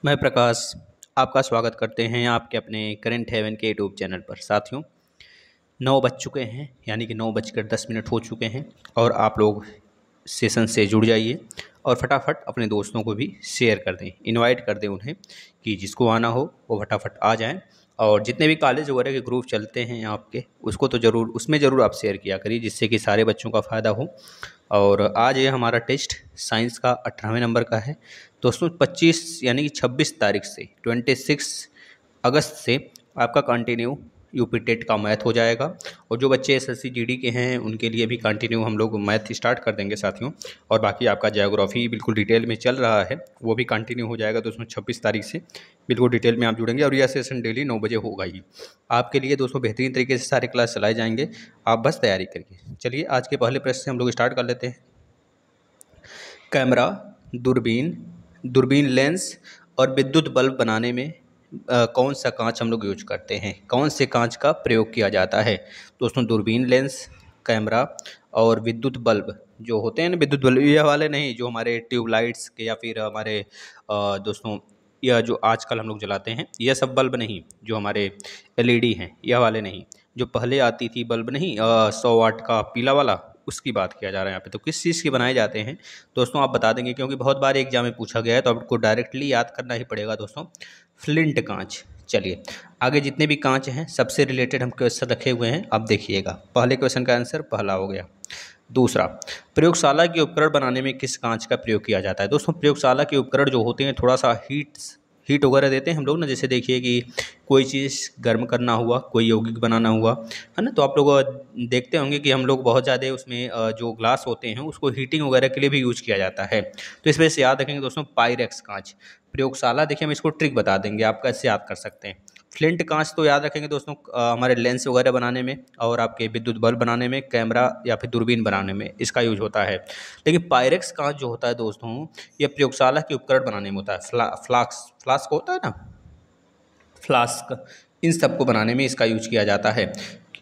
मैं प्रकाश आपका स्वागत करते हैं आपके अपने करंट हेवन के यूट्यूब चैनल पर। साथियों, 9 बज चुके हैं, यानी कि 9:10 हो चुके हैं और आप लोग सेशन से जुड़ जाइए और फटाफट अपने दोस्तों को भी शेयर कर दें, इनवाइट कर दें उन्हें कि जिसको आना हो वो फटाफट आ जाएं। और जितने भी कॉलेज वगैरह के ग्रुप चलते हैं आपके, उसको तो ज़रूर उसमें ज़रूर आप शेयर किया करिए, जिससे कि सारे बच्चों का फ़ायदा हो। और आज ये हमारा टेस्ट साइंस का 18वें नंबर का है दोस्तों। 25 यानी कि 26 तारीख से 26 अगस्त से आपका कंटिन्यू यूपी टेट का मैथ हो जाएगा। और जो बच्चे एसएससी जीडी के हैं उनके लिए भी कंटिन्यू हम लोग मैथ स्टार्ट कर देंगे साथियों। और बाकी आपका ज्योग्राफी बिल्कुल डिटेल में चल रहा है, वो भी कंटिन्यू हो जाएगा दोस्तों 26 तारीख से। बिल्कुल डिटेल में आप जुड़ेंगे और यह सेशन डेली 9 बजे होगा ही आपके लिए दोस्तों। बेहतरीन तरीके से सारे क्लास चलाए जाएंगे, आप बस तैयारी करिए। चलिए आज के पहले प्रश्न से हम लोग स्टार्ट कर लेते हैं। कैमरा, दूरबीन लेंस और विद्युत बल्ब बनाने में कौन सा कांच हम लोग यूज करते हैं, कौन से कांच का प्रयोग किया जाता है दोस्तों? दूरबीन लेंस, कैमरा और विद्युत बल्ब जो होते हैं ना, विद्युत बल्ब ये वाले नहीं जो हमारे ट्यूबलाइट्स के या फिर हमारे दोस्तों यह जो आजकल हम लोग जलाते हैं, यह सब बल्ब नहीं। जो हमारे एलईडी हैं यह वाले नहीं, जो पहले आती थी बल्ब नहीं 100 वाट का पीला वाला, उसकी बात किया जा रहा है यहाँ पे। तो किस चीज़ के बनाए जाते हैं दोस्तों आप बता देंगे, क्योंकि बहुत बार एग्जाम में पूछा गया है तो आपको डायरेक्टली याद करना ही पड़ेगा दोस्तों। फ्लिंट कांच। चलिए आगे जितने भी कांच हैं सबसे रिलेटेड हम क्वेश्चन रखे हुए हैं, अब देखिएगा। पहले क्वेश्चन का आंसर पहला हो गया। दूसरा, प्रयोगशाला के उपकरण बनाने में किस कांच का प्रयोग किया जाता है दोस्तों? प्रयोगशाला के उपकरण जो होते हैं थोड़ा सा हीट वगैरह देते हैं हम लोग ना। जैसे देखिए कि कोई चीज़ गर्म करना हुआ, कोई यौगिक बनाना हुआ, है ना। तो आप लोग देखते होंगे कि हम लोग बहुत ज़्यादा उसमें जो ग्लास होते हैं उसको हीटिंग वगैरह के लिए भी यूज किया जाता है। तो इस वजह से याद रखेंगे दोस्तों पायरेक्स कांच। प्रयोगशाला देखिए हम इसको ट्रिक बता देंगे, आप कैसे याद कर सकते हैं। फ्लिंट कांच तो याद रखेंगे दोस्तों हमारे लेंस वगैरह बनाने में और आपके विद्युत बल्ब बनाने में, कैमरा या फिर दूरबीन बनाने में इसका यूज होता है। लेकिन पायरेक्स कांच जो होता है दोस्तों, ये प्रयोगशाला के उपकरण बनाने में होता है। फ्लास्क होता है ना, फ्लास्क, इन सबको बनाने में इसका यूज किया जाता है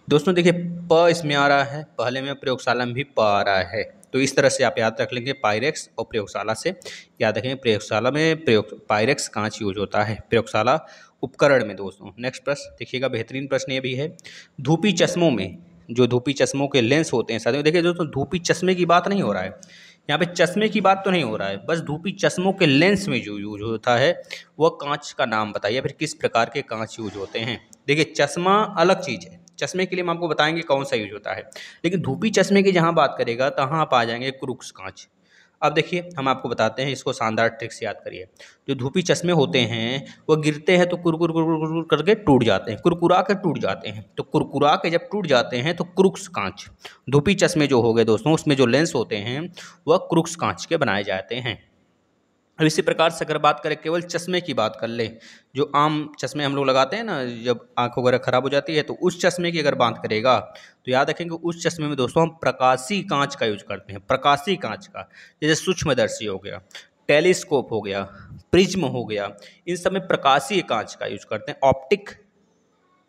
दोस्तों। देखिए प इसमें आ रहा है, पहले में प्रयोगशाला में भी प आ रहा है। तो इस तरह से आप याद रख लेंगे पायरेक्स, और प्रयोगशाला से याद रखेंगे प्रयोगशाला में पायरेक्स कांच यूज होता है प्रयोगशाला उपकरण में दोस्तों। नेक्स्ट प्रश्न देखिएगा, बेहतरीन प्रश्न ये भी है। धूपी चश्मों में, जो धूपी चश्मों के लेंस होते हैं साथियों, देखिए दोस्तों धूपी चश्मे की बात नहीं हो रहा है यहाँ पे, चश्मे की बात तो नहीं हो रहा है, बस धूपी चश्मों के लेंस में जो यूज होता है वह कांच का नाम बताइए, फिर किस प्रकार के कांच यूज होते हैं। देखिए चश्मा अलग चीज़ है, चश्मे के लिए हम आपको बताएंगे कौन सा यूज होता है, लेकिन धूपी चश्मे की जहाँ बात करेगा तहाँ आप आ जाएंगे क्रूक्स कांच। अब देखिए हम आपको बताते हैं, इसको शानदार ट्रिक से याद करिए। जो धूपी चश्मे होते हैं वो गिरते हैं तो कुरकुर कुरकुर कुरकुर करके टूट जाते हैं, कुरकुरा के टूट जाते हैं। तो कुरकुरा के जब टूट जाते हैं तो क्रूक्स कांच, धूपी चश्मे जो हो गए दोस्तों, उसमें जो लेंस होते हैं वह क्रूक्स कांच के बनाए जाते हैं। अब इसी प्रकार से अगर बात करें केवल चश्मे की बात कर लें, जो आम चश्मे हम लोग लगाते हैं ना जब आँख वगैरह ख़राब हो जाती है, तो उस चश्मे की अगर बात करेगा तो याद रखेंगे उस चश्मे में दोस्तों हम प्रकाशी कांच का यूज करते हैं। प्रकाशी कांच का, जैसे सूक्ष्मदर्शी हो गया, टेलीस्कोप हो गया, प्रिज्म हो गया, इन सब में प्रकाशीय कांच का यूज करते हैं। ऑप्टिक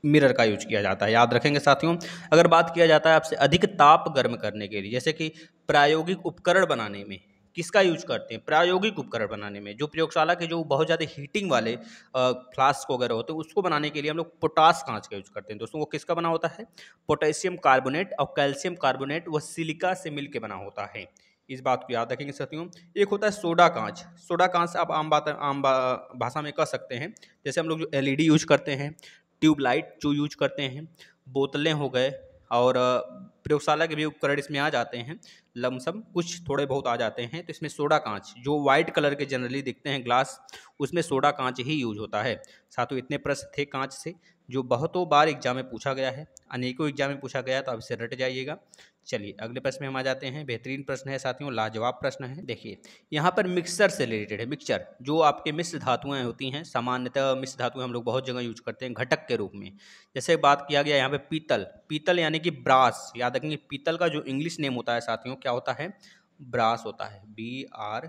मिरर का यूज किया जाता है, याद रखेंगे साथियों। अगर बात किया जाता है आपसे अधिक ताप गर्म करने के लिए, जैसे कि प्रायोगिक उपकरण बनाने में किसका यूज करते हैं? प्रायोगिक उपकरण बनाने में, जो प्रयोगशाला के जो बहुत ज़्यादा हीटिंग वाले फ्लास्क वगैरह होते हैं उसको बनाने के लिए हम लोग पोटास कांच का यूज करते हैं दोस्तों। वो किसका बना होता है? पोटेशियम कार्बोनेट और कैल्शियम कार्बोनेट व सिलिका से मिल के बना होता है। इस बात को याद रखेंगे साथियों। एक होता है सोडा कांच। सोडा कांच आप भाषा में कह सकते हैं, जैसे हम लोग जो एलईडी यूज करते हैं, ट्यूबलाइट जो यूज करते हैं, बोतलें हो गए, और प्रयोगशाला के भी उपकरण इसमें आ जाते हैं, लमसम कुछ थोड़े बहुत आ जाते हैं। तो इसमें सोडा कांच जो वाइट कलर के जनरली दिखते हैं ग्लास, उसमें सोडा कांच ही यूज होता है। साथियों इतने प्रश्न थे कांच से जो बहुतों बार एग्जाम में पूछा गया है, अनेकों एग्जाम में पूछा गया है, तो अब इसे रट जाइएगा। चलिए अगले प्रश्न में हम आ जाते हैं। बेहतरीन प्रश्न है साथियों, लाजवाब प्रश्न है। देखिए यहाँ पर मिक्सर से रिलेटेड है। मिक्सचर जो आपके मिश्र धातुएं होती हैं, सामान्यतः मिश्र धातुएं हम लोग बहुत जगह यूज करते हैं घटक के रूप में। जैसे बात किया गया यहाँ पे पीतल, पीतल यानी कि ब्रास, याद रखेंगे पीतल का जो इंग्लिश नेम होता है साथियों क्या होता है? ब्रास होता है, BRAS।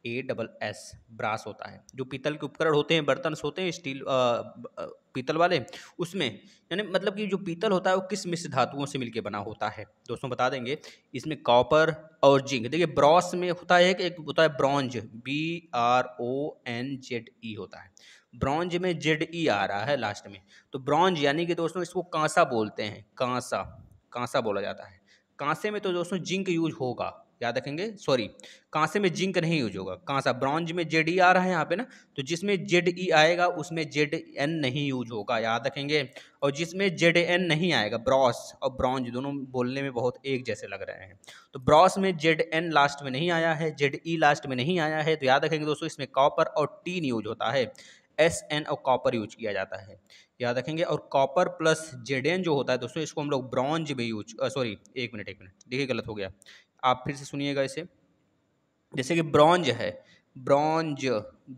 ASS ब्रास होता है। जो पीतल के उपकरण होते हैं, बर्तन होते हैं स्टील पीतल वाले, उसमें यानी मतलब कि जो पीतल होता है वो किस मिश्र धातुओं से मिलकर बना होता है दोस्तों बता देंगे। इसमें कॉपर और जिंक, देखिए ब्रॉस में होता है एक होता है ब्रॉन्ज, BRONZE होता है। ब्रॉन्ज में ZE आ रहा है लास्ट में, तो ब्रॉन्ज यानी कि दोस्तों इसको कांसा बोलते हैं, कांसा, कांसा बोला जाता है। कांसे में तो दोस्तों जिंक यूज होगा, याद रखेंगे, सॉरी कांसे में जिंक नहीं यूज होगा, कांसा। ब्रॉन्ज में ZE आ रहा है यहाँ पे ना, तो जिसमें ZE आएगा उसमें ZN नहीं यूज होगा, याद रखेंगे। और जिसमें ZN नहीं आएगा, ब्रॉस और ब्रॉन्ज दोनों बोलने में बहुत एक जैसे लग रहे हैं, तो ब्रॉस में ZN लास्ट में नहीं आया है, ZE लास्ट में नहीं आया है, तो याद रखेंगे दोस्तों इसमें कॉपर और टीन यूज होता है, SN और कॉपर यूज किया जाता है, याद रखेंगे। और कॉपर प्लस ZN जो होता है दोस्तों, इसको हम लोग ब्रॉन्ज में यूज, सॉरी एक मिनट देखिए गलत हो गया, आप फिर से सुनिएगा इसे। जैसे कि ब्रॉन्ज है, ब्रॉन्ज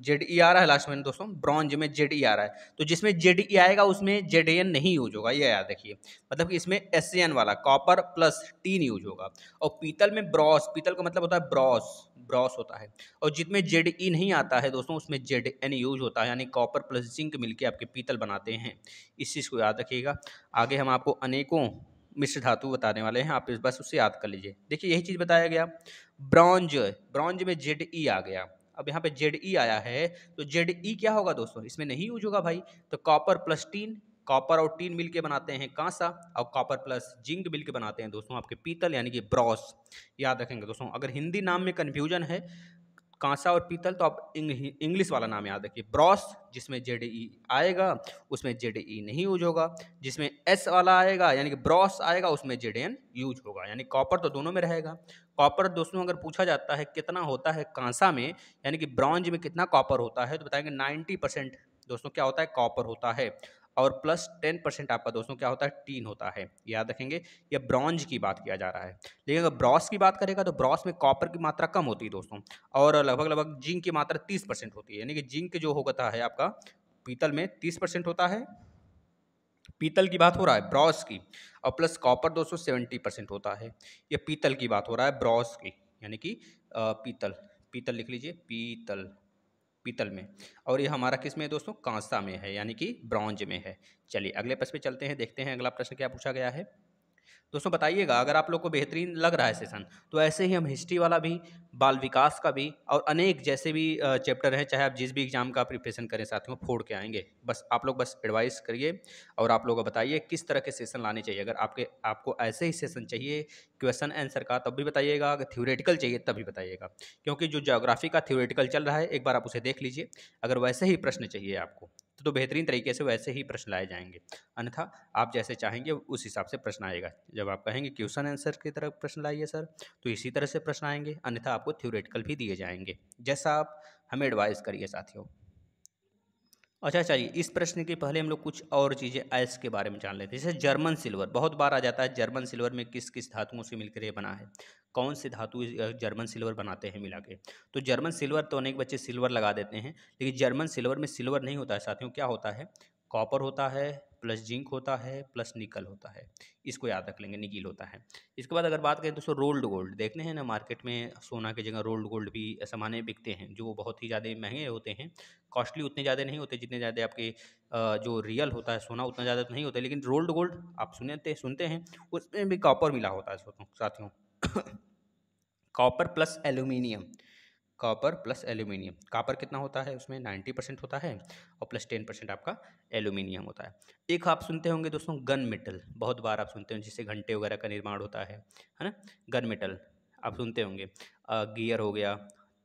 ZE आ रहा है लास्ट में दोस्तों, ब्रॉन्ज में ZE आ रहा है, तो जिसमें ZE आएगा उसमें ZN नहीं यूज होगा, ये याद रखिए। मतलब कि इसमें SN वाला कॉपर प्लस टीन यूज होगा। और पीतल में ब्रॉस, पीतल का मतलब होता है ब्रॉस, ब्रॉस होता है। और जिसमें ZE नहीं आता है दोस्तों उसमें ZN यूज होता है, यानी कॉपर प्लस जिंक मिलकर आपके पीतल बनाते हैं, इस चीज़ को याद रखिएगा। आगे हम आपको अनेकों मिश्र धातु बताने वाले हैं, आप इस बस उसे याद कर लीजिए। देखिए यही चीज़ बताया गया। ब्रॉन्ज, ब्रॉन्ज में ZE आ गया, अब यहाँ पे ZE आया है, तो ZE क्या होगा दोस्तों, इसमें नहीं यूज होगा भाई। तो कॉपर प्लस टीन, कॉपर और टीन मिलके बनाते हैं कांसा, और कॉपर प्लस जिंक मिलके बनाते हैं दोस्तों आपके पीतल, यानी कि ब्रॉस, याद रखेंगे दोस्तों। अगर हिंदी नाम में कन्फ्यूजन है कांसा और पीतल, तो आप इंग्लिश वाला नाम याद रखिए, ब्रॉस, जिसमें ZE आएगा उसमें ZE नहीं यूज होगा, जिसमें S वाला आएगा यानी कि ब्रॉस आएगा उसमें ZN यूज होगा, यानी कॉपर तो दोनों में रहेगा। कॉपर दोस्तों अगर पूछा जाता है कितना होता है कांसा में, यानी कि ब्रॉन्ज में कितना कॉपर होता है, तो बताएंगे 90% दोस्तों क्या होता है, कॉपर होता है। और प्लस 10% आपका दोस्तों क्या होता है, टीन होता है, याद रखेंगे। ये ब्रॉन्ज की बात किया जा रहा है। लेकिन अगर ब्रॉस की बात करेगा तो ब्रॉस में कॉपर की मात्रा कम होती है दोस्तों, और लगभग लगभग जिंक की मात्रा 30% होती है, यानी कि जिंक जो होता है आपका पीतल में 30% होता है, पीतल की बात हो रहा है ब्रॉस की। और प्लस कॉपर 270% होता है, ये पीतल की बात हो रहा है, ब्रॉस की, यानी कि पीतल, पीतल लिख लीजिए, पीतल, पीतल में। और ये हमारा किस में है दोस्तों, कांसा में है, यानी कि ब्रॉन्ज में है। चलिए अगले प्रश्न पे चलते हैं, देखते हैं अगला प्रश्न क्या पूछा गया है। दोस्तों बताइएगा अगर आप लोग को बेहतरीन लग रहा है सेशन, तो ऐसे ही हम हिस्ट्री वाला भी, बाल विकास का भी, और अनेक जैसे भी चैप्टर हैं, चाहे आप जिस भी एग्जाम का प्रिपरेशन करें साथियों, फोड़ के आएंगे। बस आप लोग बस एडवाइस करिए और आप लोग बताइए किस तरह के सेशन लाने चाहिए। अगर आपको ऐसे ही सेशन चाहिए क्वेश्चन आंसर का, तब भी बताइएगा। अगर थ्योरेटिकल चाहिए तब भी बताइएगा, क्योंकि जो ज्योग्राफी का थ्योरेटिकल चल रहा है एक बार आप उसे देख लीजिए। अगर वैसे ही प्रश्न चाहिए आपको तो बेहतरीन तरीके से वैसे ही प्रश्न लाए जाएंगे, अन्यथा आप जैसे चाहेंगे उस हिसाब से प्रश्न आएगा। जब आप कहेंगे क्वेश्चन आंसर की तरह प्रश्न लाइए सर, तो इसी तरह से प्रश्न आएंगे, अन्यथा आपको थ्योरेटिकल भी दिए जाएंगे, जैसा आप हमें एडवाइस करिए साथियों। अच्छा चलिए, इस प्रश्न के पहले हम लोग कुछ और चीज़ें आयस्क के बारे में जान लेते हैं। जैसे जर्मन सिल्वर बहुत बार आ जाता है, जर्मन सिल्वर में किस किस धातुओं से मिलकर ये बना है, कौन से धातु जर्मन सिल्वर बनाते हैं मिला के। तो जर्मन सिल्वर तो अनेक बच्चे सिल्वर लगा देते हैं, लेकिन जर्मन सिल्वर में सिल्वर नहीं होता है साथियों, क्या होता है, कॉपर होता है, प्लस जिंक होता है, प्लस निकल होता है, इसको याद रख लेंगे, निकिल होता है। इसके बाद अगर बात करें दोस्तों रोल्ड गोल्ड, देखते हैं ना मार्केट में सोना की जगह रोल्ड गोल्ड भी सामान्य बिकते हैं, जो बहुत ही ज़्यादा महंगे होते हैं, कॉस्टली उतने ज़्यादा नहीं होते जितने ज़्यादा आपके जो रियल होता है सोना उतना ज़्यादा तो नहीं होता, लेकिन रोल्ड गोल्ड आप सुनते हैं उसमें भी कॉपर मिला होता है साथियों। Copper plus aluminium, copper plus aluminium, copper कितना होता है उसमें 90% होता है, और प्लस 10% आपका एल्यूमिनियम होता है। एक आप सुनते होंगे दोस्तों गन मेटल, बहुत बार आप सुनते हैं जिससे घंटे वगैरह का निर्माण होता है ना, गन मेटल आप सुनते होंगे। गियर हो गया,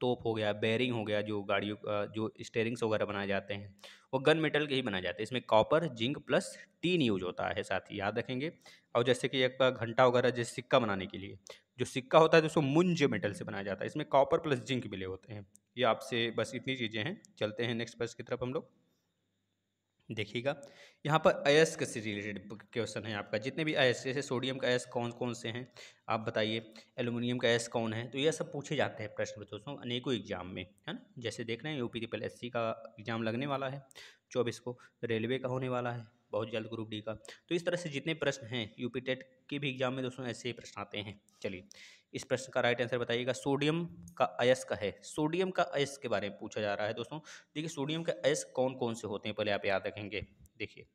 तोप हो गया, बेरिंग हो गया, जो गाड़ियों जो स्टेयरिंग्स वगैरह बनाए जाते हैं वो गन मेटल के ही बनाए जाते हैं। इसमें copper zinc plus tin use होता है, साथ ही याद रखेंगे। और जैसे कि एक घंटा वगैरह जैसे सिक्का बनाने के लिए जो सिक्का होता है दोस्तों मुंज मेटल से बनाया जाता है, इसमें कॉपर प्लस जिंक मिले होते हैं। ये आपसे बस इतनी चीज़ें हैं, चलते हैं नेक्स्ट प्रश्न की तरफ हम लोग। देखिएगा यहाँ पर अयस्क से रिलेटेड क्वेश्चन है आपका, जितने भी अयस्क जैसे सोडियम का अयस्क कौन कौन से हैं आप बताइए, एल्यूमिनियम का अयस्क कौन है, तो ये सब पूछे जाते हैं प्रश्न दोस्तों अनेकों एग्जाम में, है ना। जैसे देख रहे हैं यूपी ट्रिपल एससी का एग्जाम लगने वाला है 24 को, रेलवे का होने वाला है बहुत जल्द, ग्रुप डी का। तो इस तरह से जितने प्रश्न हैं यूपी टेट के भी एग्जाम में दोस्तों ऐसे ही प्रश्न आते हैं। चलिए इस प्रश्न का राइट आंसर बताइएगा। सोडियम का अयस्क है, सोडियम का अयस्क के बारे में पूछा जा रहा है दोस्तों। देखिए सोडियम के अयस्क कौन कौन से होते हैं पहले आप याद रखेंगे। देखिए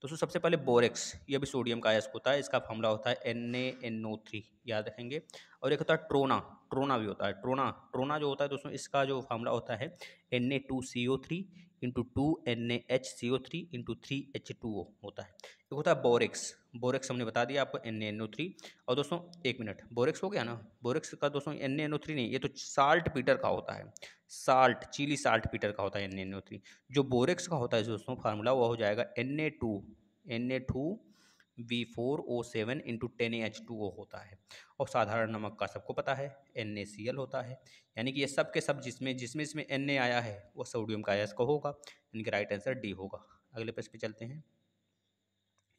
दोस्तों सबसे पहले बोरेक्स, ये भी सोडियम का अयस्क होता है, इसका फॉर्मूला होता है NaNO3, याद रखेंगे। और एक होता है ट्रोना, ट्रोना भी होता है, ट्रोना, ट्रोना जो होता है दोस्तों इसका जो फॉर्मूला होता है Na2CO3 into 2NaHCO3 into 3H2O होता है। एक होता है बोरेक्स, बोरेक्स हमने बता दिया आपको NaNO3। और दोस्तों एक मिनट, बोरेक्स हो गया ना, बोरेक्स का दोस्तों NaNO3 नहीं, ये तो साल्ट पीटर का होता है, साल्ट चिली साल्ट पीटर का होता है NaNO3। जो बोरेक्स का होता है दोस्तों फार्मूला वो हो जाएगा Na2V4O7 इंटू 10H2O होता है। और साधारण नमक का सबको पता है NaCl होता है। यानी कि ये सब के सब जिसमें जिसमें इसमें Na आया है वो सोडियम का अयस्क होगा, यानी कि राइट आंसर डी होगा। अगले प्रश्न पे चलते हैं।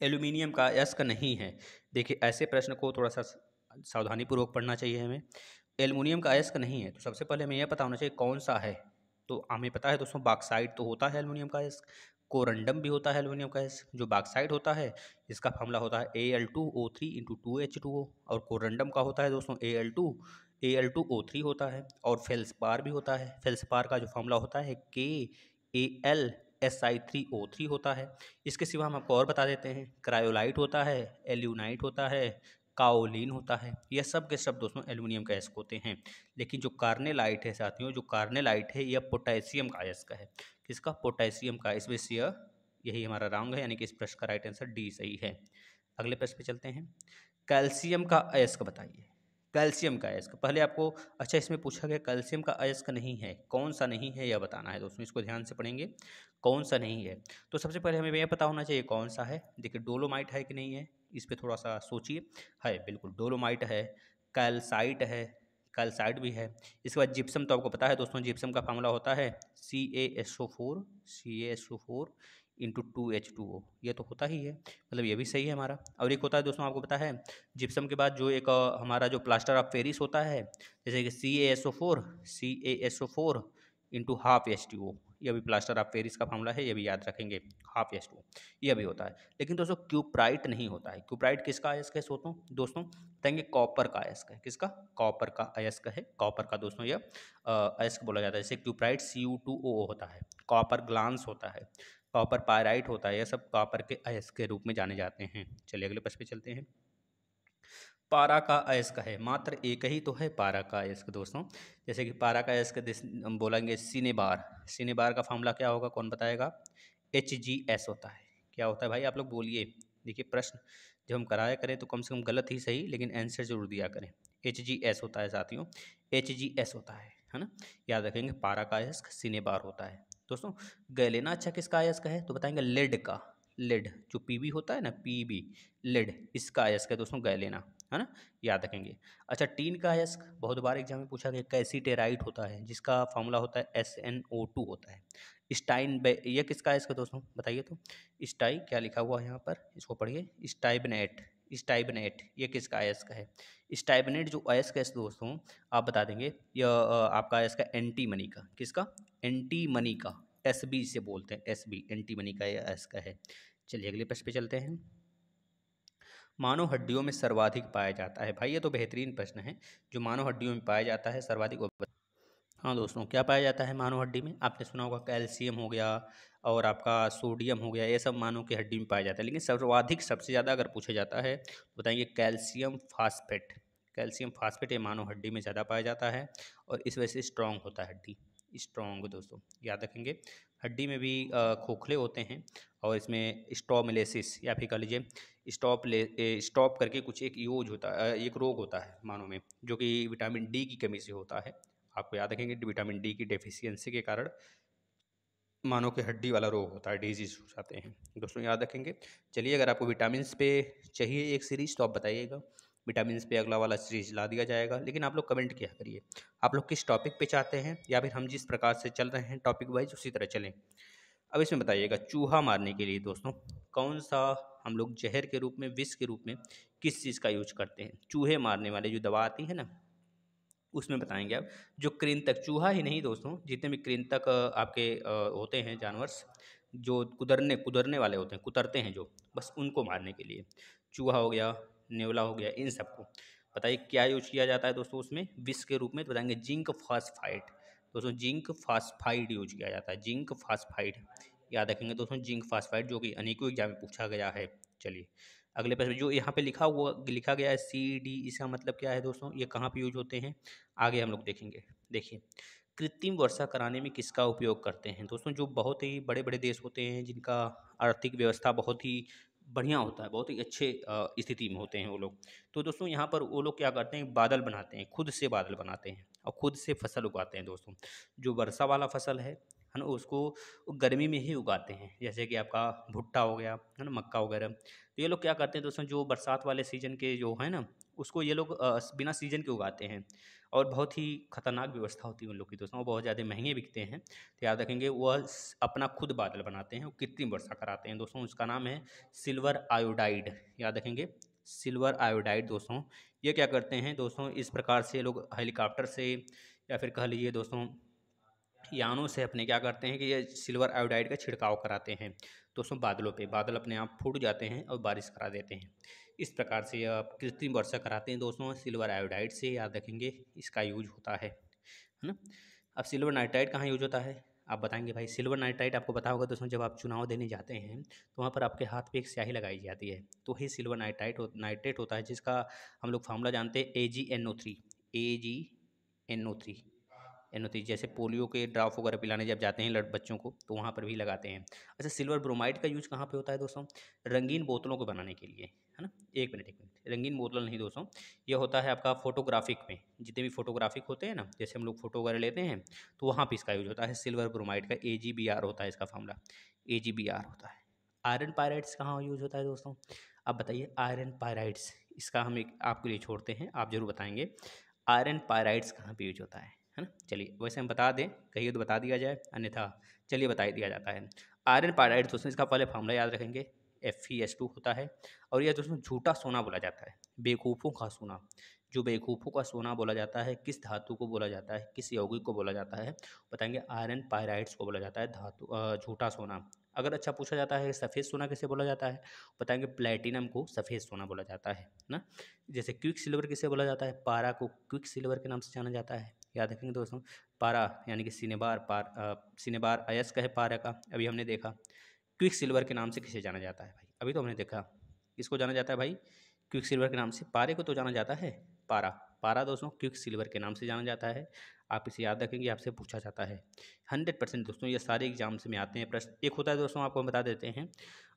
एल्यूमिनियम का अयस्क नहीं है। देखिए ऐसे प्रश्न को थोड़ा सा सावधानीपूर्वक पढ़ना चाहिए हमें। एल्यूमिनियम का अयस्क नहीं है तो सबसे पहले हमें यह पता होना चाहिए कौन सा है। तो हमें पता है दोस्तों बॉक्साइट तो होता है एल्यूमिनियम का अयस्क, कोरंडम भी होता है एल्यूमिनियम का अयस्क। जो बॉक्साइट होता है इसका फॉर्मूला होता है Al2O3 इंटू 2H2O, और कोरंडम का होता है दोस्तों Al2O3 होता है। और फेल्सपार भी होता है, फेल्सपार का जो फॉर्मूला होता है KAlSi3O3 होता है। इसके सिवा हम आपको और बता देते हैं, क्रायोलाइट होता है, एल्यूनाइट होता है, काओलिन होता है। यह सब के सब दोस्तों एल्यूमिनियम का अयस्क होते हैं। लेकिन जो कार्नेलाइट है साथियों, जो कार्नेलाइट है यह पोटेशियम का अयस्क है। किसका? पोटेशियम का। इस वजह से यही हमारा रॉन्ग है, यानी कि इस प्रश्न का राइट आंसर डी सही है। अगले प्रश्न पे चलते हैं। कैल्शियम का अयस्क बताइए। कैल्शियम का अयस्क पहले आपको, अच्छा इसमें पूछा गया कैल्शियम का अयस्क नहीं है, कौन सा नहीं है यह बताना है दोस्तों, इसको ध्यान से पढ़ेंगे कौन सा नहीं है। तो सबसे पहले हमें यह पता होना चाहिए कौन सा है। देखिए डोलोमाइट है कि नहीं है, इस पर थोड़ा सा सोचिए। है, बिल्कुल डोलोमाइट है, कैल्साइट है, कैल्साइट भी है। इसके बाद जिप्सम तो आपको पता है दोस्तों, जिप्सम का फार्मूला होता है CaSO4 इंटू 2H2O, ये तो होता ही है, मतलब ये भी सही है हमारा। और एक होता है दोस्तों आपको पता है जिप्सम के बाद जो एक हमारा जो प्लास्टर ऑफ पेरिस होता है, जैसे कि CaSO4 इंटू हाफ H2O, यह भी प्लास्टर ऑफ पेरिस का फार्मूला है, ये भी याद रखेंगे, हाफ H2O यह भी होता है। लेकिन दोस्तों क्यूप्राइट नहीं होता है। क्यूप्राइट किसका अयस्क है दोस्तों बताएंगे, कॉपर का अयस्क है। किसका? कॉपर का अयस्क है, कॉपर का दोस्तों यह अयस्क बोला जाता है। जैसे क्यूप्राइट Cu2O होता है, कॉपर ग्लांस होता है, कॉपर पायराइट होता है, यह सब कॉपर के अयस्क के रूप में जाने जाते हैं। चलिए अगले प्रश्न पे चलते हैं। पारा का अयस्क है, मात्र एक ही तो है पारा का अयस्क दोस्तों। जैसे कि पारा का अयस्क हम बोलेंगे सिनेबार, सिनेबार का फॉर्मूला क्या होगा, कौन बताएगा? HgS होता है। क्या होता है भाई, आप लोग बोलिए। देखिए प्रश्न जब हम कराया करें तो कम से कम गलत ही सही, लेकिन आंसर जरूर दिया करें। HgS होता है साथियों, HgS होता है ना, याद रखेंगे। पारा का अयस्क सिनेबार होता है दोस्तों। गैलेना अच्छा किसका अयस्क है, तो बताएंगे लेड का। लेड जो पीबी होता है ना, पीबी लेड, इसका अयस्क है दोस्तों गैलेना, है ना, याद रखेंगे। अच्छा टीन का अयस्क बहुत बार एग्जाम में पूछा गया, कैसीटेराइट होता है, जिसका फॉर्मूला होता है SnO2 होता है। ये किसका अयस्क है दोस्तों बताइए तो। स्टाई क्या लिखा हुआ है यहाँ पर, इसको पढ़िए, स्टाइबनेट, स्टाइबनेट ये किसका अयस्क है? स्टाइबनेट जो अयस्क है दोस्तों आप बता देंगे, यह आपका अयस्क है एंटीमनी का। किसका? एंटीमनी का, SB से बोलते हैं, SB एंटीमनी का यह अयस्क है। चलिए अगले प्रश्न पे चलते हैं। मानव हड्डियों में सर्वाधिक पाया जाता है, भाई ये तो बेहतरीन प्रश्न है। जो मानव हड्डियों में पाया जाता है सर्वाधिक, हाँ दोस्तों क्या पाया जाता है मानव हड्डी में? आपने सुना होगा कैल्शियम हो गया और आपका सोडियम हो गया, ये सब मानव की हड्डी में पाया जाता है। लेकिन सर्वाधिक सबसे ज़्यादा अगर पूछा जाता है तो बताएंगे कैल्शियम फास्फेट। कैल्शियम फास्फेट ये मानव हड्डी में ज़्यादा पाया जाता है और इस वजह से स्ट्रॉन्ग होता है हड्डी, स्ट्रॉन्ग दोस्तों याद रखेंगे। हड्डी में भी खोखले होते हैं और इसमें स्टॉमिलेसिस या फिर कह लीजिए स्टॉप करके कुछ एक यूज होता है, एक रोग होता है मानव में, जो कि विटामिन डी की कमी से होता है। आपको याद रखेंगे विटामिन डी की डेफिशिएंसी के कारण मानव के हड्डी वाला रोग होता है, डिजीज हो जाते हैं दोस्तों, याद रखेंगे। चलिए अगर आपको विटामिन पे चाहिए एक सीरीज तो आप बताइएगा, विटामिन पे अगला वाला सीरीज ला दिया जाएगा। लेकिन आप लोग कमेंट किया करिए आप लोग किस टॉपिक पे चाहते हैं, या फिर हम जिस प्रकार से चल रहे हैं टॉपिक वाइज उसी तरह चलें। अब इसमें बताइएगा चूहा मारने के लिए दोस्तों कौन सा हम लोग जहर के रूप में, विष के रूप में किस चीज़ का यूज करते हैं? चूहे मारने वाले जो दवा आती है ना, उसमें बताएंगे आप। जो कृंतक, चूहा ही नहीं दोस्तों, जितने भी कृंतक आपके होते हैं जानवर्स, जो कुदरने वाले होते हैं, कुतरते हैं जो, बस उनको मारने के लिए। चूहा हो गया, नेवला हो गया, इन सबको। बताइए क्या यूज किया जाता है दोस्तों उसमें विष के रूप में, तो बताएंगे जिंक फास्फाइड। दोस्तों जिंक फास्फाइड यूज किया जाता है, जिंक फास्फाइड याद रखेंगे दोस्तों, जिंक फास्फाइड, जो कि अनेकों एग्जाम में पूछा गया है। चलिए अगले प्रश्न, जो यहाँ पे लिखा गया है CD, इसका मतलब क्या है दोस्तों, ये कहाँ पे यूज होते हैं, आगे हम लोग देखेंगे। देखिए कृत्रिम वर्षा कराने में किसका उपयोग करते हैं दोस्तों, जो बहुत ही बड़े बड़े देश होते हैं जिनका आर्थिक व्यवस्था बहुत ही बढ़िया होता है, बहुत ही अच्छे स्थिति में होते हैं वो लोग, तो दोस्तों यहाँ पर वो लोग क्या करते हैं, बादल बनाते हैं, खुद से बादल बनाते हैं और खुद से फसल उगाते हैं दोस्तों। जो वर्षा वाला फसल है ना, उसको गर्मी में ही उगाते हैं, जैसे कि आपका भुट्टा हो गया है ना, मक्का वगैरह। तो ये लोग क्या करते हैं दोस्तों, जो बरसात वाले सीजन के जो है ना, उसको ये लोग बिना सीजन के उगाते हैं, और बहुत ही खतरनाक व्यवस्था होती है उन लोग की दोस्तों, वो बहुत ज़्यादा महंगे बिकते हैं। तो याद रखेंगे वह अपना खुद बादल बनाते हैं और कृत्रिम वर्षा कराते हैं दोस्तों, उसका नाम है सिल्वर आयोडाइड। याद रखेंगे सिल्वर आयोडाइड दोस्तों। ये क्या करते हैं दोस्तों, इस प्रकार से लोग हेलीकॉप्टर से या फिर कह लीजिए दोस्तों यानों से अपने क्या करते हैं कि ये सिल्वर आयोडाइड का छिड़काव कराते हैं दोस्तों बादलों पे, बादल अपने आप फूट जाते हैं और बारिश करा देते हैं। इस प्रकार से आप कृत्रिम वर्षा कराते हैं दोस्तों सिल्वर आयोडाइड से, याद रखेंगे इसका यूज होता है ना। अब सिल्वर नाइट्राइड कहाँ यूज होता है, आप बताएंगे भाई। सिल्वर नाइट्राइड आपको पता होगा दोस्तों, जब आप चुनाव देने जाते हैं तो वहाँ पर आपके हाथ पे एक स्याही लगाई जाती है, तो ही सिल्वर नाइट्रेट होता है, जिसका हम लोग फार्मूला जानते हैं AgNO3, AgNO3, NO3। जैसे पोलियो के ड्रॉप वगैरह पिलाने जब जाते हैं बच्चों को, तो वहाँ पर भी लगाते हैं। अच्छा सिल्वर ब्रोमाइड का यूज कहाँ पे होता है दोस्तों, रंगीन बोतलों को बनाने के लिए, है ना। एक मिनट, रंगीन बोतल नहीं दोस्तों, ये होता है आपका फोटोग्राफिक में, जितने भी फोटोग्राफिक होते हैं ना, जैसे हम लोग फोटो वगैरह लेते हैं, तो वहाँ पे इसका यूज होता है सिल्वर ब्रोमाइड का, AgBr होता है इसका फार्मूला, AgBr होता है। आयरन पायराइड्स कहाँ यूज होता है दोस्तों, अब बताइए आयरन पायराइड्स, इसका हम एक आपके लिए छोड़ते हैं, आप जरूर बताएंगे आयरन पायराइड्स कहाँ पे यूज होता है ना। चलिए वैसे हम बता दें, कहिए तो बता दिया जाए, अन्यथा चलिए बता ही दिया जाता है। आयरन पायराइड दोस्तों, इसका पहले फार्मूला याद रखेंगे, FeS2 होता है। और यह दोस्तों झूठा सोना बोला जाता है, बेवकूफ़ों का सोना। जो बेवकूफ़ों का सोना बोला जाता है, किस धातु को बोला जाता है, किस यौगिक को बोला जाता है, बताएंगे आयरन पायराइड्स को बोला जाता है धातु, झूठा सोना। अगर अच्छा पूछा जाता है सफ़ेद सोना किसे बोला जाता है, बताएंगे प्लेटिनम को सफ़ेद सोना बोला जाता है ना। जैसे क्विक सिल्वर किसे बोला जाता है, पारा को क्विक सिल्वर के नाम से जाना जाता है, याद रखेंगे दोस्तों। पारा यानी कि सिनेबार अयस्क है पारा का, अभी हमने देखा। क्विक सिल्वर के नाम से किसे जाना जाता है भाई, अभी तो हमने देखा किसको जाना जाता है भाई, क्विक सिल्वर के नाम से पारे को तो जाना जाता है, पारा। पारा दोस्तों क्विक सिल्वर के नाम से जाना जाता है, आप इसे याद रखेंगे, आपसे पूछा जाता है 100% दोस्तों, ये सारे एग्जाम्स में आते हैं प्रश्न। एक होता है दोस्तों, आपको हम बता देते हैं,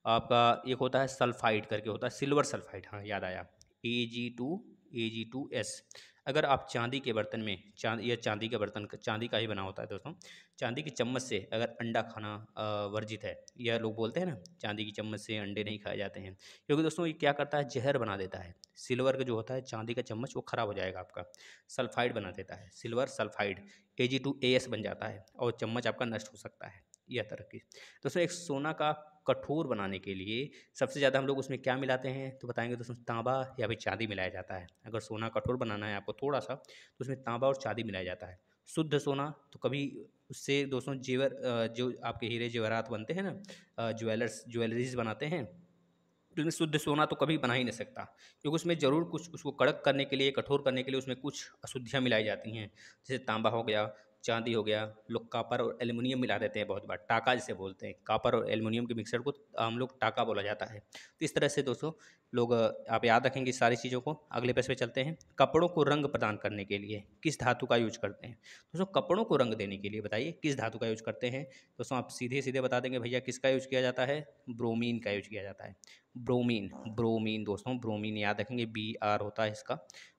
आपका एक होता है सल्फाइड करके होता है, सिल्वर सल्फाइड, हाँ याद आया, Ag2S। अगर आप चांदी के बर्तन में, यह चांदी का बर्तन चांदी का ही बना होता है दोस्तों, चांदी की चम्मच से अगर अंडा खाना वर्जित है, यह लोग बोलते हैं ना चांदी की चम्मच से अंडे नहीं खाए जाते हैं, क्योंकि दोस्तों ये क्या करता है, जहर बना देता है। सिल्वर का जो होता है चांदी का चम्मच, वो खराब हो जाएगा आपका, सल्फाइड बना देता है, सिल्वर सल्फाइड, Ag2AS बन जाता है और चम्मच आपका नष्ट हो सकता है। यह तरह की दोस्तों, एक सोना का कठोर बनाने के लिए सबसे ज़्यादा हम लोग उसमें क्या मिलाते हैं, तो बताएंगे दोस्तों तांबा या फिर चांदी मिलाया जाता है। अगर सोना कठोर बनाना है आपको थोड़ा सा, तो उसमें तांबा और चांदी मिलाया जाता है। शुद्ध सोना तो कभी उससे दोस्तों जो आपके हीरे जेवरात बनते हैं ना, ज्वेलरीज बनाते हैं, तो उसमें शुद्ध सोना तो कभी बना ही नहीं सकता, क्योंकि उसमें ज़रूर कुछ उसको कड़क करने के लिए, कठोर करने के लिए उसमें कुछ अशुद्धियाँ मिलाई जाती हैं, जैसे तांबा हो गया, चांदी हो गया, लोग कॉपर और एल्युमिनियम मिला देते हैं बहुत बार, टाका जिसे बोलते हैं, कॉपर और एल्युमिनियम के मिक्सर को हम लोग टाका बोला जाता है। तो इस तरह से दोस्तों लोग आप याद रखेंगे इस सारी चीज़ों को। अगले पेज पे चलते हैं, कपड़ों को रंग प्रदान करने के लिए किस धातु का यूज करते हैं दोस्तों, कपड़ों को रंग देने के लिए बताइए किस धातु का यूज करते हैं दोस्तों, आप सीधे सीधे बता देंगे भैया किसका यूज किया जाता है, ब्रोमीन का यूज किया जाता है, ब्रोमीन, ब्रोमीन दोस्तों, ब्रोमीन याद रखेंगे, BR होता है इसका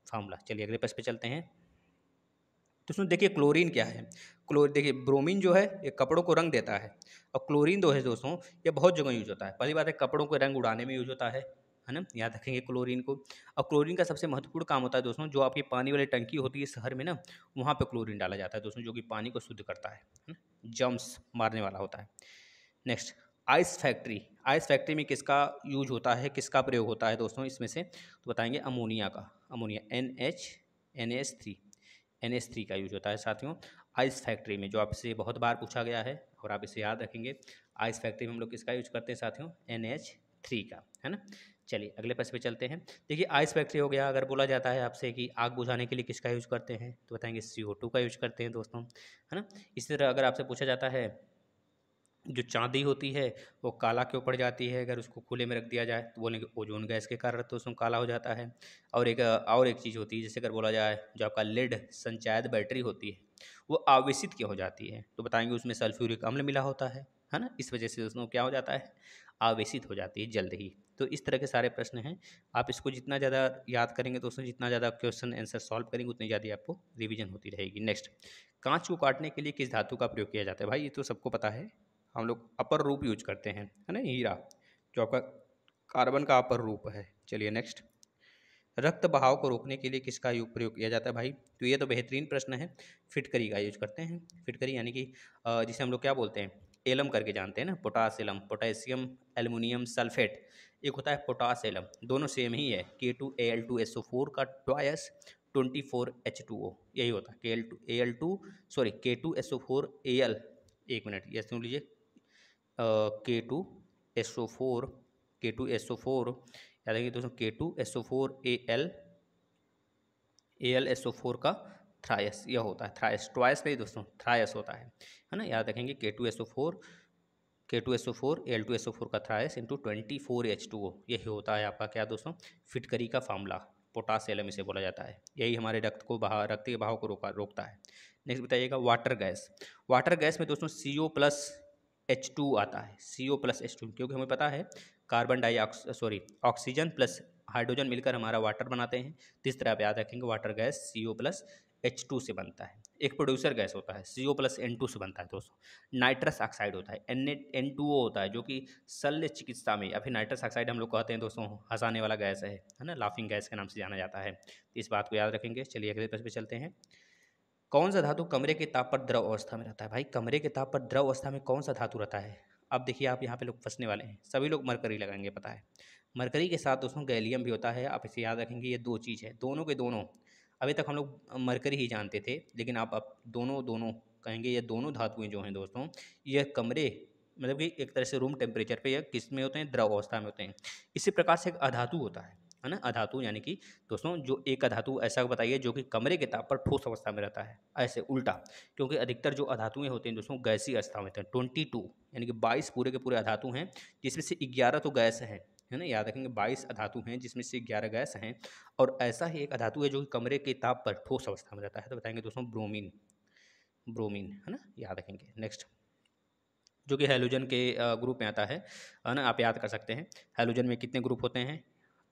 फार्मूला। चलिए अगले पेज पे चलते हैं। तो उसमें देखिए क्लोरीन क्या है, देखिए ब्रोमीन जो है ये कपड़ों को रंग देता है, और क्लोरीन जो है दोस्तों ये बहुत जगह यूज होता है। पहली बात है कपड़ों के रंग उड़ाने में यूज होता है ना, याद रखेंगे क्लोरीन को। और क्लोरीन का सबसे महत्वपूर्ण काम होता है दोस्तों, जो आपकी पानी वाली टंकी होती है शहर में ना, वहाँ पे क्लोरीन डाला जाता है दोस्तों, जो कि पानी को शुद्ध करता है ना, जर्म्स मारने वाला होता है। Next, ice factory, ice factory में किसका यूज होता है, किसका प्रयोग होता है दोस्तों इसमें से, तो बताएंगे अमोनिया का, अमोनिया NH3 का यूज होता है साथियों आइस फैक्ट्री में, जो आपसे बहुत बार पूछा गया है और आप इसे याद रखेंगे। आइस फैक्ट्री में हम लोग किसका यूज करते हैं साथियों, 3 का, है ना। चलिए अगले प्रश्न पे चलते हैं। देखिए आइस फैक्ट्री हो गया, अगर बोला जाता है आपसे कि आग बुझाने के लिए किसका यूज करते हैं, तो बताएंगे CO2 का यूज करते हैं दोस्तों, है ना। इसी तरह अगर आपसे पूछा जाता है जो चांदी होती है वो काला क्यों पड़ जाती है, अगर उसको खुले में रख दिया जाए तो बोलेंगे ओजोन गैस के कारण तो उसमें काला हो जाता है। और एक चीज़ होती है, जैसे अगर बोला जाए जो आपका लेड संचायक बैटरी होती है वो आवेशित क्यों हो जाती है, तो बताएंगे उसमें सल्फ्यूरिक अम्ल मिला होता है ना, इस वजह से उसमें क्या हो जाता है, आवेशित हो जाती है जल्द ही। तो इस तरह के सारे प्रश्न हैं, आप इसको जितना ज़्यादा याद करेंगे तो उसमें जितना ज़्यादा क्वेश्चन आंसर सॉल्व करेंगे उतनी ज़्यादा आपको रिवीजन होती रहेगी। नेक्स्ट, कांच को काटने के लिए किस धातु का प्रयोग किया जाता है, भाई ये तो सबको पता है, हम लोग अपर रूप यूज करते हैं, है ना, हीरा जो आपका कार्बन का अपर रूप है। चलिए नेक्स्ट, रक्त बहाव को रोकने के लिए किसका प्रयोग किया जाता है, भाई तो ये तो बेहतरीन प्रश्न है, फिटकरी का यूज करते हैं। फिटकरी यानी कि जिसे हम लोग क्या बोलते हैं, एलम करके जानते हैं ना, potash alum, potassium aluminium sulphate, एक होता है पोटास एलम, दोनों सेम ही है, K2Al2SO4 का ट्वाइस 24H2O, यही होता है K2SO4Al, एक मिनट ये सुन लीजिए, K2SO4, K2SO4 याद रखिए दोस्तों, K2SO4 का थ्रायस यह होता है, थ्रायस ट्वाइस नहीं दोस्तों, थ्रायस होता है ना, याद रखेंगे K2SO4 Al2SO4 का थ्रायस इंटू 24H2O, यही होता है आपका क्या दोस्तों, फिटकरी का फार्मूला, पोटासियम इसे बोला जाता है, यही हमारे रक्त के बहाव को रोकता है। नेक्स्ट बताइएगा, वाटर गैस में दोस्तों CO+H2 आता है, CO+H2, क्योंकि हमें पता है ऑक्सीजन प्लस हाइड्रोजन मिलकर हमारा वाटर बनाते हैं, तो इस तरह आप याद रखेंगे वाटर गैस CO+H2 से बनता है। एक प्रोड्यूसर गैस होता है CO+N2 से बनता है दोस्तों। नाइट्रस ऑक्साइड होता है N2O होता है, जो कि शल्य चिकित्सा में, या फिर नाइट्रस ऑक्साइड हम लोग कहते हैं दोस्तों, हंसाने वाला गैस है ना, लाफिंग गैस के नाम से जाना जाता है, तो इस बात को याद रखेंगे। चलिए अगले प्रश्न पे चलते हैं, कौन सा धातु कमरे के ताप पर द्रव अवस्था में रहता है, भाई कमरे के ताप पर द्रव अवस्था में कौन सा धातु रहता है। अब देखिए आप यहाँ पे लोग फंसने वाले हैं, सभी लोग मरकरी लगाएंगे, पता है मरकरी के साथ दोस्तों गैलियम भी होता है, आप इसे याद रखेंगे, ये दो चीज़ है, दोनों के दोनों, अभी तक हम लोग मरकरी ही जानते थे, लेकिन आप अब दोनों दोनों कहेंगे, ये दोनों धातुएं जो हैं दोस्तों, ये कमरे मतलब कि एक तरह से रूम टेम्परेचर पे, या किस में होते हैं, द्रव अवस्था में होते हैं। इसी प्रकार से एक अधातु होता है ना, अधातु यानी कि दोस्तों जो एक अधातु ऐसा बताइए जो कि कमरे के ताप पर ठोस अवस्था में रहता है, ऐसे उल्टा, क्योंकि अधिकतर जो अधातुएं होते हैं दोस्तों गैसीय अवस्था में होते हैं, 22 यानी कि 22 पूरे के पूरे अधातु हैं, जिसमें से 11 तो गैस हैं, है ना, याद रखेंगे 22 अधातु हैं जिसमें से 11 गैस हैं, और ऐसा ही एक अधातु है जो कि कमरे के ताप पर ठोस अवस्था में रहता है, तो बताएंगे दोस्तों ब्रोमीन, ब्रोमीन, है ना, याद रखेंगे। नेक्स्ट, जो कि हैलोजन के ग्रुप में आता है ना, आप याद कर सकते हैं, हैलोजन में कितने ग्रुप होते हैं,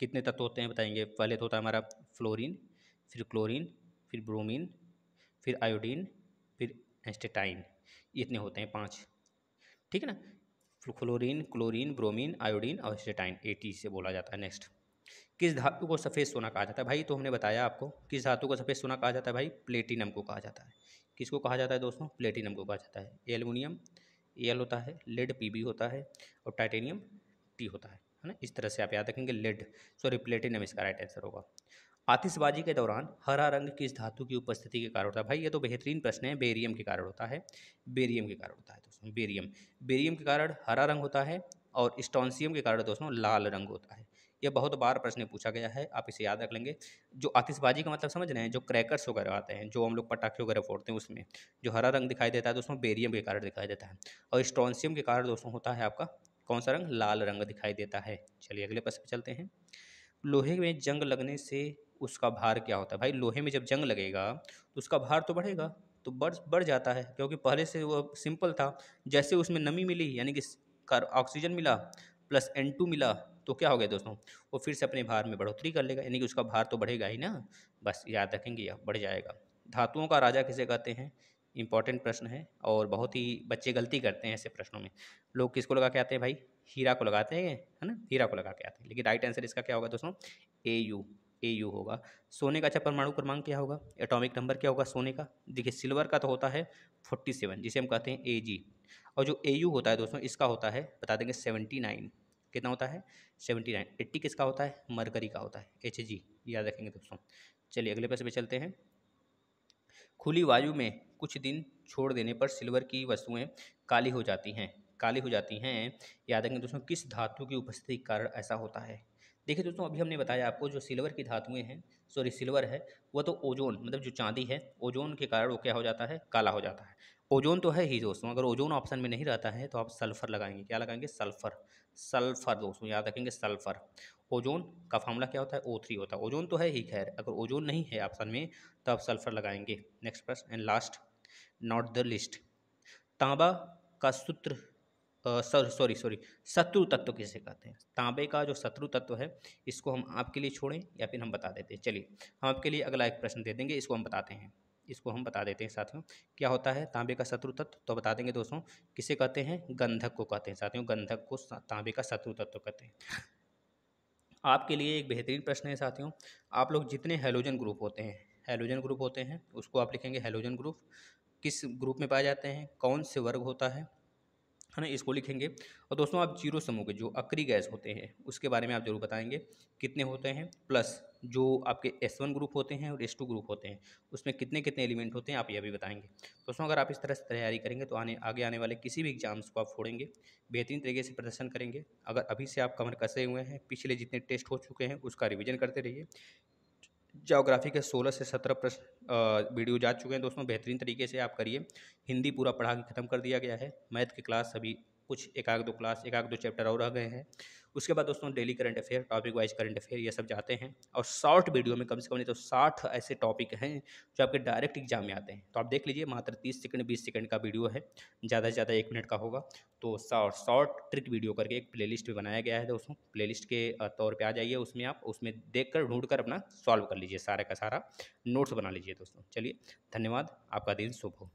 कितने तत्व होते हैं, बताएंगे। पहले तो होता है हमारा फ्लोरीन, फिर क्लोरीन, फिर ब्रोमीन, फिर आयोडीन, फिर एस्टेटाइन, इतने होते हैं 5, ठीक है ना, फ्लोरीन, क्लोरीन, ब्रोमीन, आयोडीन और एस्टेटाइन, 80 से बोला जाता है। नेक्स्ट, किस धातु को सफ़ेद सोना कहा जाता है, भाई तो हमने बताया आपको, किस धातु को सफ़ेद सोना कहा जाता है, भाई प्लेटिनम को कहा जाता है। किसको कहा जाता है दोस्तों, प्लेटिनम को कहा जाता है। एल्युमिनियम Al होता है, लेड Pb होता है, और टाइटेनियम T होता है ना, इस तरह से आप याद रखेंगे, प्लेटिनम इसका राइट आंसर होगा। आतिशबाजी के दौरान हरा रंग किस धातु की उपस्थिति के कारण होता है, भाई ये तो बेहतरीन प्रश्न है, बेरियम के कारण होता है, बेरियम के कारण होता है दोस्तों, बेरियम के कारण हरा रंग होता है, और स्टोंसियम के कारण दोस्तों लाल रंग होता है। यह बहुत बार प्रश्न पूछा गया है, आप इसे याद रख लेंगे। जो आतिशबाजी का मतलब समझ रहे हैं, जो क्रैकर्स वगैरह आते हैं, जो हम लोग पटाखे वगैरह फोड़ते हैं, उसमें जो हरा रंग दिखाई देता है दोस्तों, बेरियम के कारण दिखाई देता है, और स्टोंसियम के कारण दोस्तों होता है आपका कौन सा रंग, लाल रंग दिखाई देता है। चलिए अगले प्रश्न पे चलते हैं, लोहे में जंग लगने से उसका भार क्या होता है, भाई लोहे में जब जंग लगेगा तो उसका भार तो बढ़ेगा, तो बढ़ जाता है, क्योंकि पहले से वो सिंपल था, जैसे उसमें नमी मिली यानी कि ऑक्सीजन मिला प्लस N2 मिला, तो क्या हो गया दोस्तों, वो फिर से अपने भार में बढ़ोतरी कर लेगा, यानी कि उसका भार तो बढ़ेगा ही ना, बस याद रखेंगे, यह बढ़ जाएगा। धातुओं का राजा किसे कहते हैं, इंपॉर्टेंट प्रश्न है, और बहुत ही बच्चे गलती करते हैं ऐसे प्रश्नों में, लोग किसको लगा के आते हैं, भाई हीरा को लगाते हैं, है ना, हीरा को लगा के आते हैं, लेकिन राइट आंसर इसका क्या होगा दोस्तों, AU होगा। सोने का अच्छा परमाणु क्रमांक क्या होगा, एटॉमिक नंबर क्या होगा सोने का, देखिए सिल्वर का तो होता है 47, जिसे हम कहते हैं AG, और जो AU होता है दोस्तों इसका होता है, बता देंगे 79, कितना होता है 79, 80 किसका होता है, मरकरी का होता है, HG, याद रखेंगे दोस्तों। चलिए अगले प्रश्न पे चलते हैं, खुली वायु में कुछ दिन छोड़ देने पर सिल्वर की वस्तुएं काली हो जाती हैं, काली हो जाती हैं, याद रखेंगे दोस्तों, किस धातु की उपस्थिति के कारण ऐसा होता है। देखिए दोस्तों, अभी हमने बताया आपको जो सिल्वर की धातुएं हैं, सॉरी सिल्वर है, वो तो ओजोन मतलब जो चांदी है, ओजोन के कारण वो क्या हो जाता है, काला हो जाता है। ओजोन तो है ही दोस्तों, अगर ओजोन ऑप्शन में नहीं रहता है तो आप सल्फर लगाएंगे, क्या लगाएंगे, सल्फर। सल्फर दोस्तों याद रखेंगे, सल्फर। ओजोन का फार्मूला क्या होता है, O3 होता है। ओजोन तो है ही, खैर अगर ओजोन नहीं है ऑप्शन में तो आप सल्फर लगाएंगे। नेक्स्ट प्रश्न and last, not the list, तांबा का सूत्र सॉरी सॉरी शत्रु तत्व किसे कहते हैं। तांबे का जो शत्रु तत्व है, इसको हम आपके लिए छोड़ें या फिर हम बता देते हैं। चलिए हम आपके लिए अगला एक प्रश्न दे देंगे, इसको हम बताते हैं, इसको हम बता देते हैं साथियों। क्या होता है तांबे का शत्रु तत्व, तो बता देंगे दोस्तों, किसे कहते हैं, गंधक को कहते हैं साथियों, गंधक को तांबे का शत्रु तत्व कहते हैं। आपके लिए एक बेहतरीन प्रश्न है साथियों, आप लोग जितने हैलोजन ग्रुप होते हैं, हैलोजन ग्रुप होते हैं, उसको आप लिखेंगे हैलोजन ग्रुप किस ग्रुप में पाए जाते हैं, कौन से वर्ग होता है ना, इसको लिखेंगे। और दोस्तों आप जीरो समूह के जो अक्री गैस होते हैं उसके बारे में आप जरूर बताएंगे, कितने होते हैं, प्लस जो आपके S1 ग्रुप होते हैं और S2 ग्रुप होते हैं उसमें कितने कितने एलिमेंट होते हैं आप यह भी बताएंगे। दोस्तों अगर आप इस तरह से तैयारी करेंगे तो आगे आने वाले किसी भी एग्जाम्स को आप फोड़ेंगे, बेहतरीन तरीके से प्रदर्शन करेंगे। अगर अभी से आप कमर कसे हुए हैं, पिछले जितने टेस्ट हो चुके हैं उसका रिविजन करते रहिए। ज्योग्राफी के 16 से 17 प्रश्न वीडियो जा चुके हैं दोस्तों, बेहतरीन तरीके से आप करिए। हिंदी पूरा पढ़ा के ख़त्म कर दिया गया है, मैथ की क्लास अभी कुछ एक आध दो चैप्टर और रह गए हैं। उसके बाद दोस्तों daily current affair, topic wise current affair ये सब जाते हैं, और शॉर्ट वीडियो में कम से कम नहीं तो 60 ऐसे टॉपिक हैं जो आपके डायरेक्ट एग्जाम में आते हैं। तो आप देख लीजिए, मात्र 30 सेकंड 20 सेकंड का वीडियो है, ज़्यादा से ज़्यादा 1 मिनट का होगा। तो शॉर्ट ट्रिक वीडियो करके एक प्लेलिस्ट भी बनाया गया है दोस्तों, प्लेलिस्ट के तौर पे आ जाइए, उसमें आप उसमें देख कर ढूंढ कर अपना सॉल्व कर लीजिए, सारा का सारा नोट्स बना लीजिए दोस्तों। चलिए धन्यवाद, आपका दिन शुभ हो।